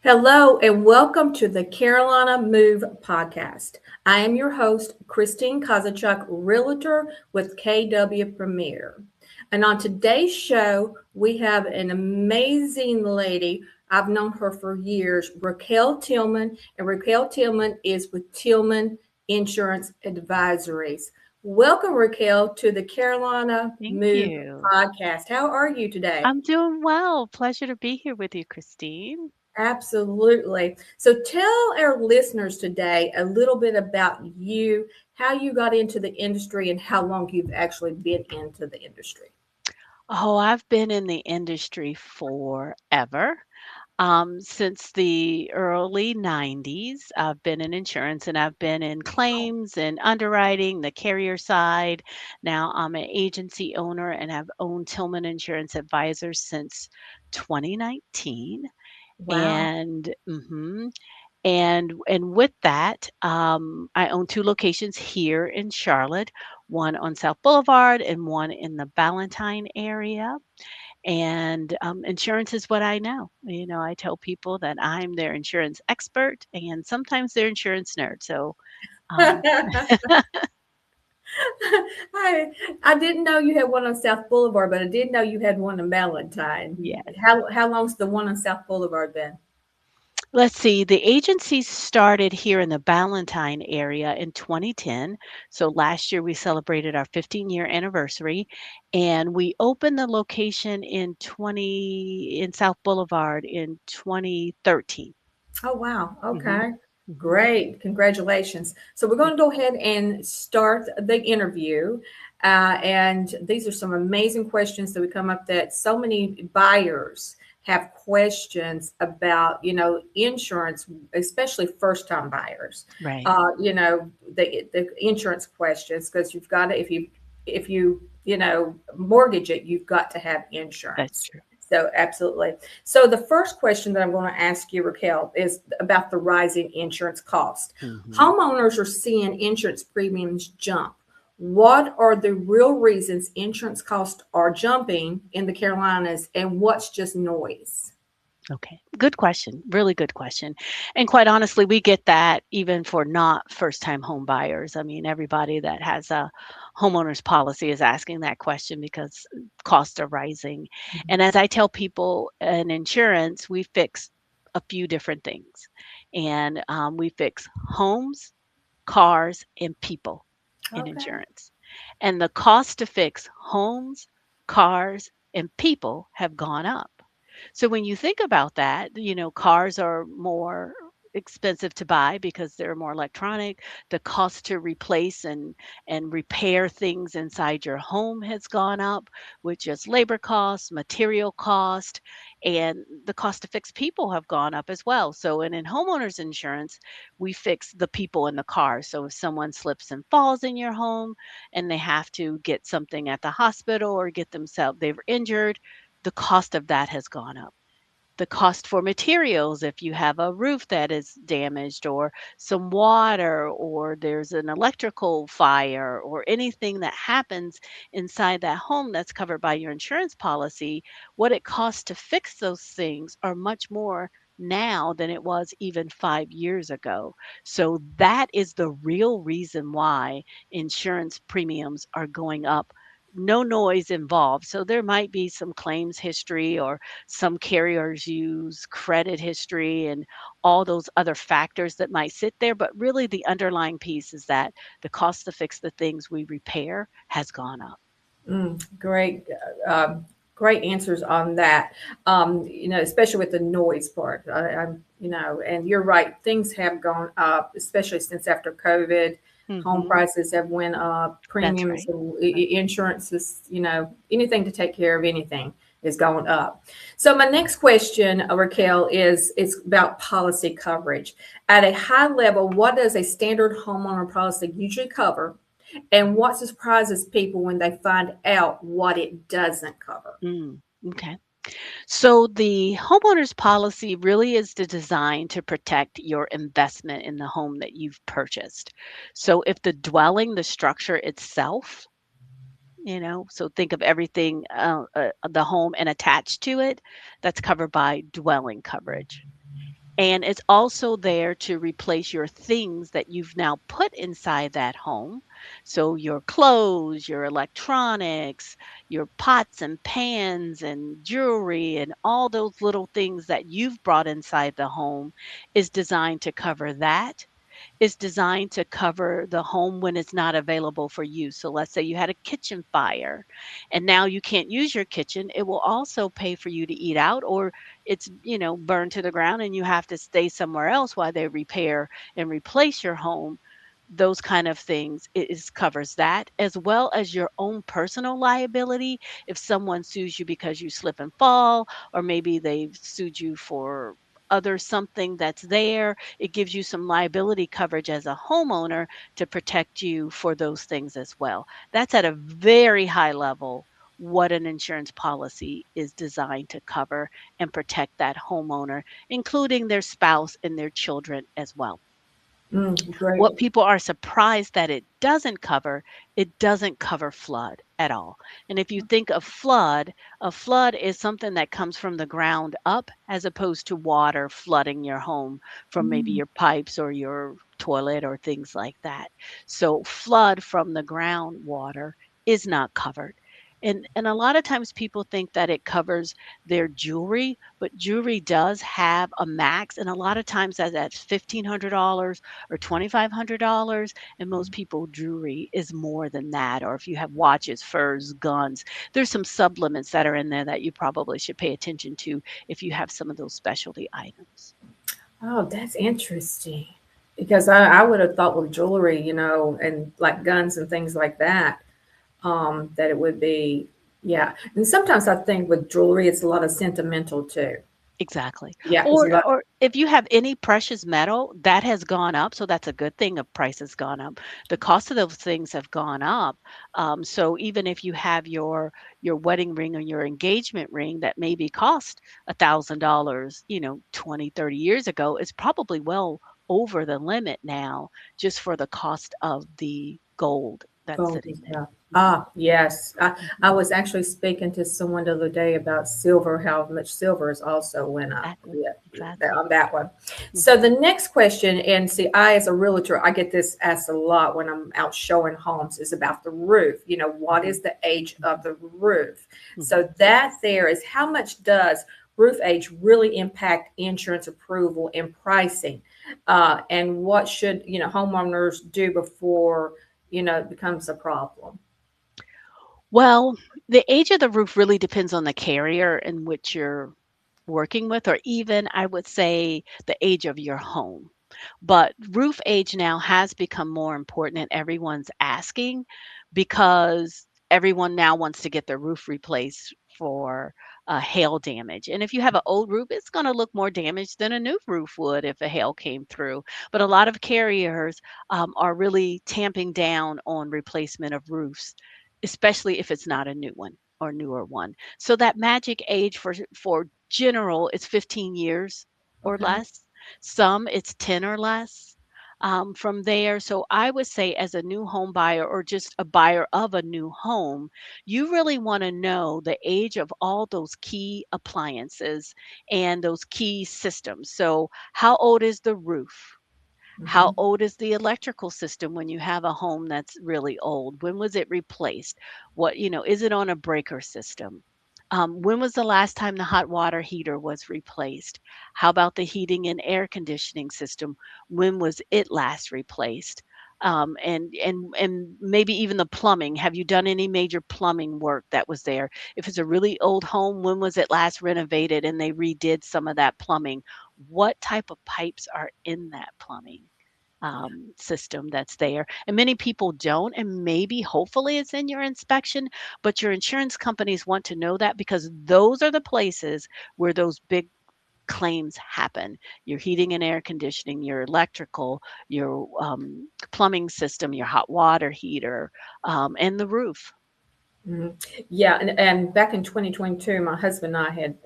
Hello and welcome to the Carolina Move podcast. I am your host, Christine Kozachuk, Realtor with KW Premier. And on today's show, we have an amazing lady. I've known her for years, Raquel Tillman, and Raquel Tillman is with Tillman Insurance Advisors. Welcome, Raquel, to the Carolina Thank Move you. podcast. How are you today? I'm doing well. Pleasure to be here with you, Christine. Absolutely. So tell our listeners today a little bit about you, how you got into the industry, and how long you've actually been into the industry. Oh, I've been in the industry forever. Since the early 90s, I've been in insurance and I've been in claims and underwriting, the carrier side. Now I'm an agency owner and I've owned Tillman Insurance Advisors since 2019. Wow. And with that, I own 2 locations here in Charlotte, one on South Boulevard and one in the Ballantyne area. And insurance is what I know. I tell people that I'm their insurance expert and sometimes their insurance nerd. So, um, I I didn't know you had one on South Boulevard, but I did know you had one in Valentine. yes. How long's the one on South Boulevard been? Let's see, the agency started here in the Ballantyne area in 2010. So last year we celebrated our 15-year anniversary and we opened the location in South Boulevard in 2013. Oh, wow. Mhm. Okay. Mhm. Great. Congratulations. So we're going to go ahead and start the interview. And these are some amazing questions that we come up that so many buyers have questions about, insurance, especially first time buyers. Right. The insurance questions, because you've got to, if you mortgage it, you've got to have That's insurance. true. So absolutely. So the first question that I'm going to ask you, Raquel, is about the rising insurance cost. Mhm. Homeowners are seeing insurance premiums jump. What are the real reasons insurance costs are jumping in the Carolinas, and what's just noise? Okay. Good question. Really good question. And quite honestly, we get that even for not first time home buyers. I mean, everybody that has a homeowner's policy is asking that question because costs are rising. And as I tell people in insurance, we fix a few different things. And we fix homes, cars, and people in Okay. insurance. And the cost to fix homes, cars, and people have gone up. So when you think about that, cars are more expensive to buy because they're more electronic. The cost to replace and repair things inside your home has gone up, which is labor costs, material cost, and the cost to fix people have gone up as well. So in homeowners insurance, we fix the people in the car. So if someone slips and falls in your home and they have to get something at the hospital or get themselves they've injured, the cost of that has gone up. The cost for materials, if you have a roof that is damaged or some water or there's an electrical fire or anything that happens inside that home that's covered by your insurance policy, what it costs to fix those things are much more now than it was even 5 years ago. So that is the real reason why insurance premiums are going up. No noise involved. So there might be some claims history or some carriers use credit history and all those other factors that might sit there. But really, the underlying piece is that the cost to fix the things we repair has gone up. Great, great answers on that. Especially with the noise part. And you're right. Things have gone up, especially since after COVID. Home Hmm. prices have went up. That's Premiums, right. Right. insurance is, anything to take care of anything is going up. So my next question, Raquel, is it's about policy coverage. At a high level, what does a standard homeowner policy usually cover? And what surprises people when they find out what it doesn't cover? Mm, okay. So the homeowner's policy really is designed to protect your investment in the home that you've purchased. So if the dwelling, the structure itself, so think of everything, the home and attached to it, that's covered by dwelling coverage. And it's also there to replace your things that you've now put inside that home. So your clothes, your electronics, your pots and pans and jewelry and all those little things that you've brought inside the home is designed to cover that. Is designed to cover the home when it's not available for use. So let's say you had a kitchen fire and now you can't use your kitchen. It will also pay for you to eat out, or it's, burned to the ground and you have to stay somewhere else while they repair and replace your home. Those kind of things, it is covers that, as well as your own personal liability. If someone sues you because you slip and fall, or maybe they've sued you for other something that's there, it gives you some liability coverage as a homeowner to protect you for those things as well. That's at a very high level what an insurance policy is designed to cover and protect that homeowner, including their spouse and their children as well. Great. What people are surprised that it doesn't cover flood at all. And if you think of flood, a flood is something that comes from the ground up as opposed to water flooding your home from maybe Mm, your pipes or your toilet or things like that. So flood from the groundwater is not covered. And a lot of times people think that it covers their jewelry, but jewelry does have a max, and a lot of times that's $1,500 or $2,500, and most people jewelry is more than that. Or if you have watches, furs, guns, there's some sublimits that are in there that you probably should pay attention to if you have some of those specialty items. oh, that's interesting. Because I would have thought with jewelry, and like guns and things like that, that it would be, yeah. And sometimes I think with jewelry, it's a lot of sentimental too. Exactly. Yeah, it's a Or lot. or if you have any precious metal, that has gone up, so that's a good thing if price has gone up. The cost of those things have gone up. So even if you have your wedding ring or your engagement ring that maybe cost $1,000, 20, 30 years ago, is probably well over the limit now just for the cost of the gold that's Gold sitting as there. well. Mhm, Ah, yes. I mhm. was actually speaking to someone the other day about silver, how much silver has also went up. Exactly. Yeah, Exactly. on that one. So the Mhm, next question, and see, I as a realtor, I get this asked a lot when I'm out showing homes, is about the roof. What mhm, is the age of the roof? mhm. So that there is how much does roof age really impact insurance approval and pricing? And what should, homeowners do before it becomes a problem. Well, the age of the roof really depends on the carrier in which you're working with, or even I would say the age of your home. But roof age now has become more important and everyone's asking because everyone now wants to get their roof replaced for hail damage. And if you have an old roof, it's going to look more damaged than a new roof would if a hail came through. But a lot of carriers are really tamping down on replacement of roofs, especially if it's not a new one or newer one. So that magic age for general is 15 years or Okay. less. Some it's 10 or less. From there, so I would say as a new home buyer or just a buyer of a new home, you really want to know the age of all those key appliances and those key systems. So how old is the roof? How Hmm. old is the electrical system when you have a home that's really old? When was it replaced? Is it on a breaker system? When was the last time the hot water heater was replaced? How about the heating and air conditioning system? When was it last replaced? And maybe even the plumbing. Have you done any major plumbing work that was there? If it's a really old home, when was it last renovated and they redid some of that plumbing? What type of pipes are in that plumbing system that's there? And many people don't, and maybe hopefully it's in your inspection, but your insurance companies want to know that because those are the places where those big claims happen. Your heating and air conditioning, your electrical, your plumbing system, your hot water heater, and the roof. Mhm. Yeah, and back in 2022, my husband and I had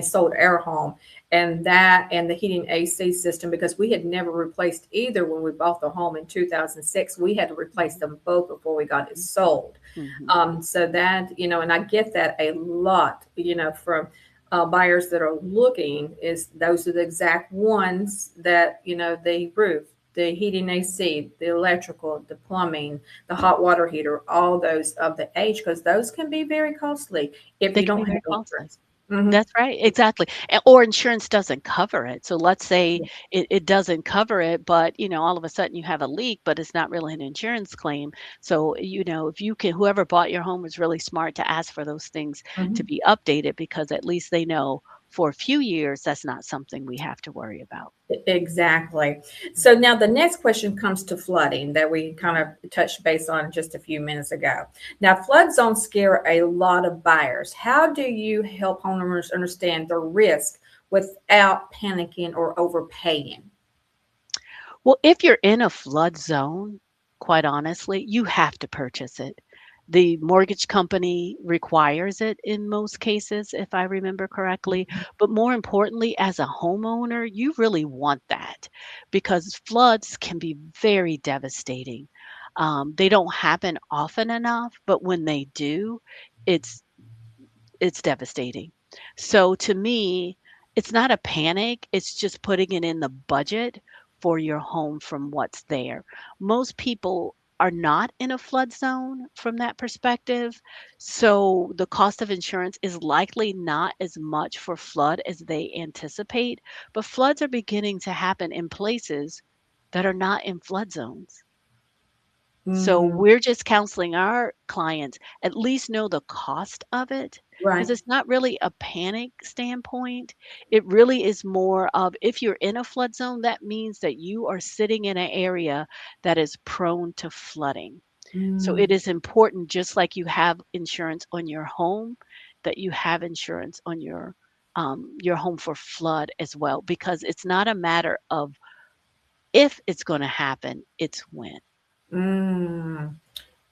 sold our home, and that and the heating AC system, because we had never replaced either when we bought the home in 2006. We had to replace Mhm, them both before we got it sold. mhm, So that, and I get that a lot, from buyers that are looking is those are the exact ones that, the roof, the heating AC, the electrical, the plumbing, the hot water heater, all those of the age, because those can be very costly if They you can be don't have very costly. insurance. Hmm. That's right, exactly, or insurance doesn't cover it. So let's say it doesn't cover it, but, all of a sudden you have a leak, but it's not really an insurance claim. So, if you can whoever bought your home was really smart to ask for those things to Hmm. be updated because at least they know for a few years that's not something we have to worry about. Exactly. So now the next question comes to flooding that we kind of touched base on just a few minutes ago. Now, flood zones scare a lot of buyers. How do you help homeowners understand the risk without panicking or overpaying? Well, if you're in a flood zone, quite honestly, you have to purchase it. The mortgage company requires it in most cases, if I remember correctly. But more importantly, as a homeowner, you really want that because floods can be very devastating. They don't happen often enough, but when they do, it's it's devastating. So to me, it's not a panic, it's just putting it in the budget for your home from what's there. Most people are not in a flood zone from that perspective. So the cost of insurance is likely not as much for flood as they anticipate, but floods are beginning to happen in places that are not in flood zones. So Mm, we're just counseling our clients, at least know the cost of it, because right. it's not really a panic standpoint. It really is more of if you're in a flood zone, that means that you are sitting in an area that is prone to flooding. So it Mm, is important, just like you have insurance on your home, that you have insurance on your home for flood as well, because it's not a matter of if it's going to happen, it's when. mm,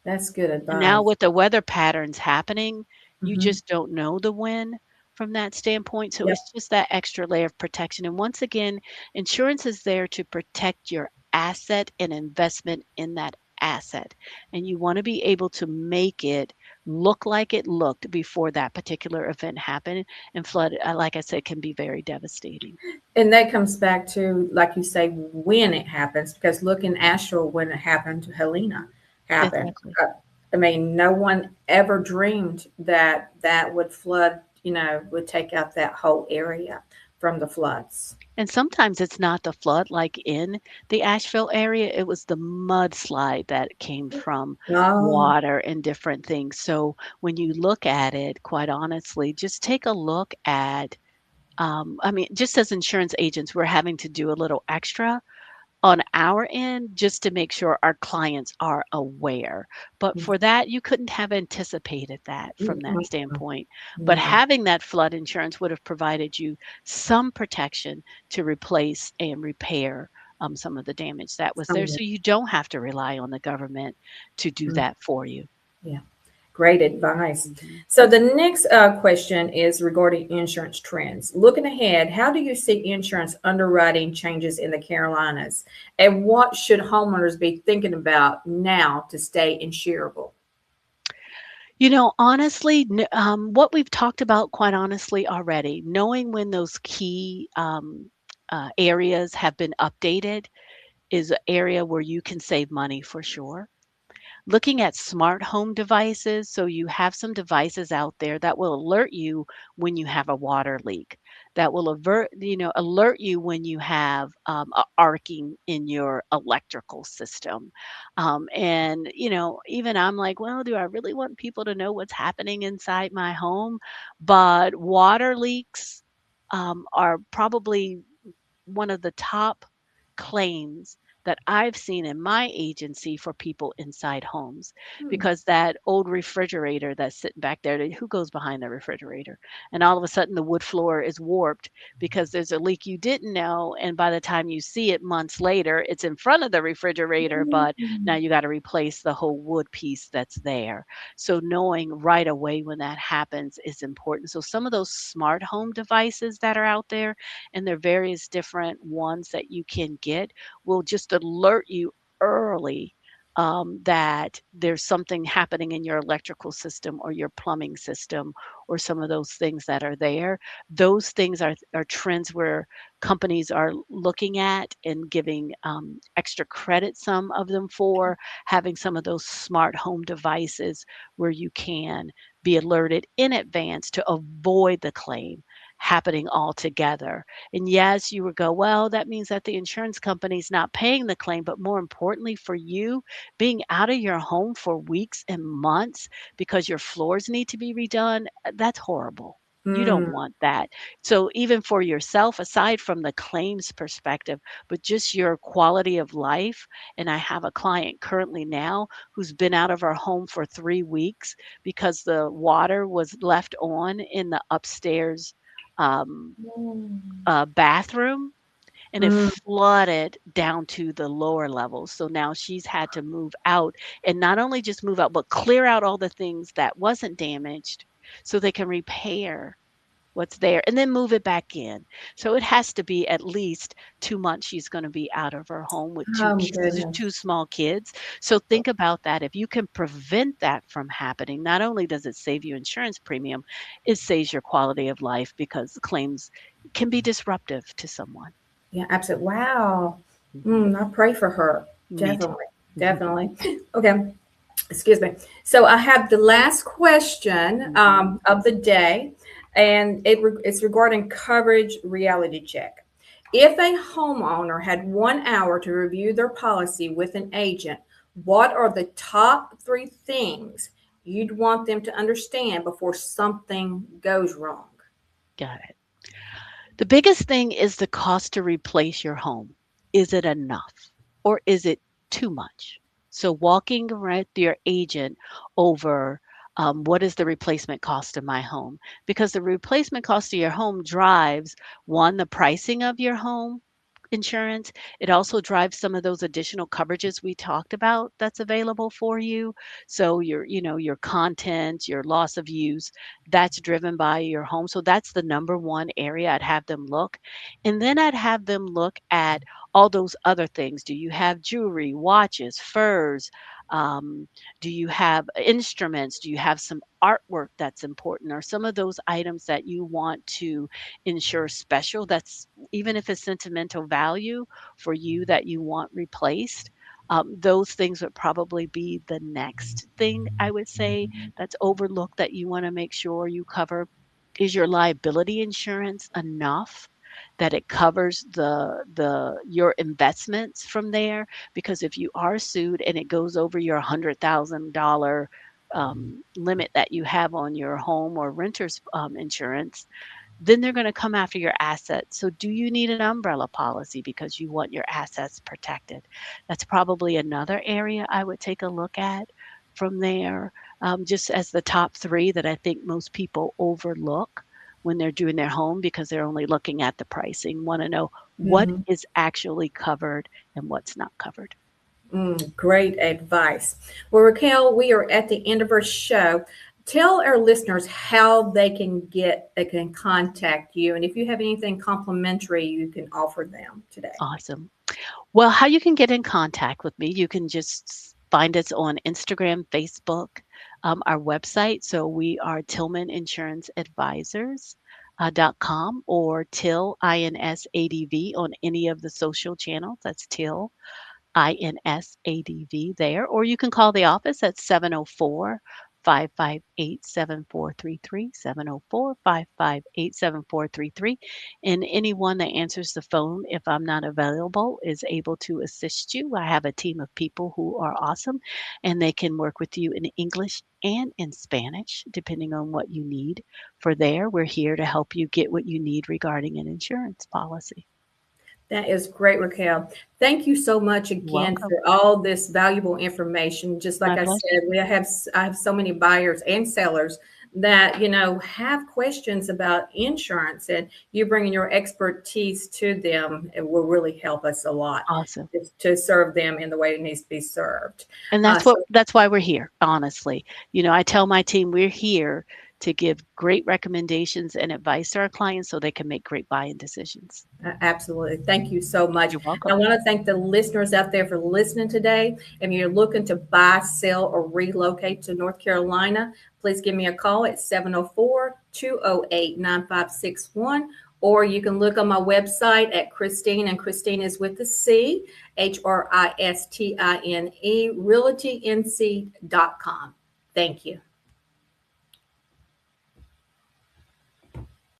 that's good And now advice. with the weather patterns happening, you Hmm. just don't know the when from that standpoint. So Yep. it's just that extra layer of protection. And once again, insurance is there to protect your asset and investment in that asset. And you want to be able to make it look like it looked before that particular event happened. And flood, like I said, can be very devastating. And that comes back to, like you say, when it happens, because look in Astral when it happened to Helena happened. Exactly. Uh, I mean, no one ever dreamed that that would flood, would take out that whole area from the floods. And sometimes it's not the flood like in the Asheville area, it was the mudslide that came from Oh, water and different things. So when you look at it, quite honestly, just take a look at, I mean, just as insurance agents, we're having to do a little extra on our end just to make sure our clients are aware. But for that, you couldn't have anticipated that from that standpoint. But no. having that flood insurance would have provided you some protection to replace and repair some of the damage that was there. So you don't have to rely on the government to do Mm, that for you. yeah. Great advice. Mhm. So the next question is regarding insurance trends. Looking ahead, how do you see insurance underwriting changes in the Carolinas, and what should homeowners be thinking about now to stay insurable? Honestly, what we've talked about, quite honestly, already, knowing when those key areas have been updated is an area where you can save money for sure. Looking at smart home devices, so you have some devices out there that will alert you when you have a water leak, that will alert you when you have a arcing in your electrical system. And even I'm like, well, do I really want people to know what's happening inside my home? But water leaks are probably one of the top claims that I've seen in my agency for people inside homes, Hmm. because that old refrigerator that's sitting back there, who goes behind the refrigerator? And all of a sudden the wood floor is warped because there's a leak you didn't know. And by the time you see it months later, it's in front of the refrigerator, but now Mm, you got to replace the whole wood piece that's there. So knowing right away when that happens is important. So some of those smart home devices that are out there, and there are various different ones that you can get, will just alert you early that there's something happening in your electrical system or your plumbing system or some of those things that are there. Those things are trends where companies are looking at and giving extra credit, some of them, for having some of those smart home devices where you can be alerted in advance to avoid the claim happening altogether. And yes, you would go, well, that means that the insurance company's not paying the claim. But more importantly for you, being out of your home for weeks and months because your floors need to be redone, that's horrible. You don't Mm. want that. So even for yourself, aside from the claims perspective, but just your quality of life. And I have a client currently now who's been out of her home for 3 weeks because the water was left on in the upstairs um, Mm. bathroom, and it Mm. flooded down to the lower levels. So now she's had to move out, and not only just move out, but clear out all the things that wasn't damaged so they can repair what's there and then move it back in. So it has to be at least 2 months she's going to be out of her home with Oh my goodness. two small kids. So think about that. If you can prevent that from happening, not only does it save you insurance premium, it saves your quality of life because claims can be disruptive to someone. Yeah, absolutely. Wow. Mhm. I pray for her. Me too. Definitely. Definitely. Okay. Excuse me. So I have the last question Mhm. of the day, and it's regarding coverage reality check. If a homeowner had 1 hour to review their policy with an agent, what are the top three things you'd want them to understand before something goes wrong? Got it. The biggest thing is the cost to replace your home. Is it enough or is it too much? So, walking around with your agent over what is the replacement cost of my home? Because the replacement cost of your home drives one, the pricing of your home insurance. It also drives some of those additional coverages we talked about that's available for you. So your content, your loss of use, that's driven by your home. So that's the number one area I'd have them look. And then I'd have them look at all those other things. Do you have jewelry, watches, furs? Um, do you have instruments? Do you have some artwork that's important, or some of those items that you want to insure special, that's even if it's sentimental value for you that you want replaced? Those things would probably be the next thing I would say that's overlooked that you want to make sure you cover. Is your liability insurance enough that it covers the your investments from there? Because if you are sued and it goes over your $100,000 limit that you have on your home or renter's insurance, then they're going to come after your assets. So, do you need an umbrella policy because you want your assets protected? That's probably another area I would take a look at from there, just as the top three that I think most people overlook when they're doing their home because they're only looking at the pricing, want to know what Mhm. is actually covered and what's not covered. Great advice. Well, Raquel, we are at the end of our show. Tell our listeners how they can contact you, and if you have anything complimentary you can offer them today. Awesome. Well, how you can get in contact with me, you can just find us on Instagram, Facebook, our website. So we are Tillman Insurance Advisors. .com or Till INSADV on any of the social channels. That's Till INSADV there. Or you can call the office at 704-558-7433, 704-558-7433. And anyone that answers the phone, if I'm not available, is able to assist you. I have a team of people who are awesome, and they can work with you in English and in Spanish, depending on what you need for there. We're here to help you get what you need regarding an insurance policy. That is great, Raquel. Thank you so much again Welcome. for all this valuable information. Just like My I pleasure. said, I have so many buyers and sellers that have questions about insurance, and you bringing your expertise to them, it will really help us a lot Awesome. to serve them in the way it needs to be served. And So that's why we're here, honestly. I tell my team we're here to give great recommendations and advice to our clients so they can make great buying decisions. Absolutely. Thank you so much. You're I welcome. want to thank the listeners out there for listening today. If you're looking to buy, sell, or relocate to North Carolina, please give me a call at 704-208-9561. Or you can look on my website at Christine, and Christine is with the C, HRISTINE, realtync.com. Thank you.